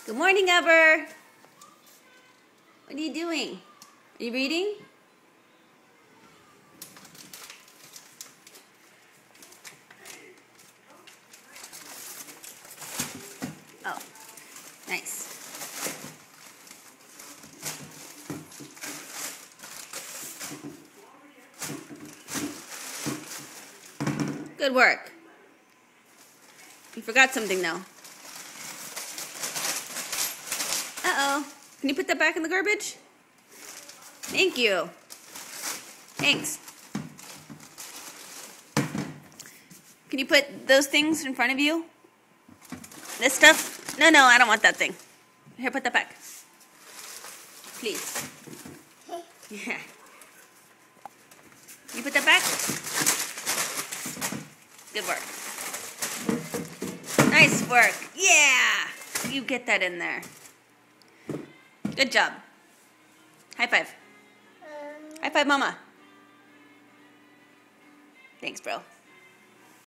Good morning, Ever. What are you doing? Are you reading? Oh, nice. Good work. You forgot something, though. Uh-oh. Can you put that back in the garbage? Thank you. Thanks. Can you put those things in front of you? This stuff? No, I don't want that thing. Here, put that back. Please. Yeah. You put that back? Good work. Nice work. Yeah! You get that in there. Good job. High five. High five, Mama. Thanks, bro.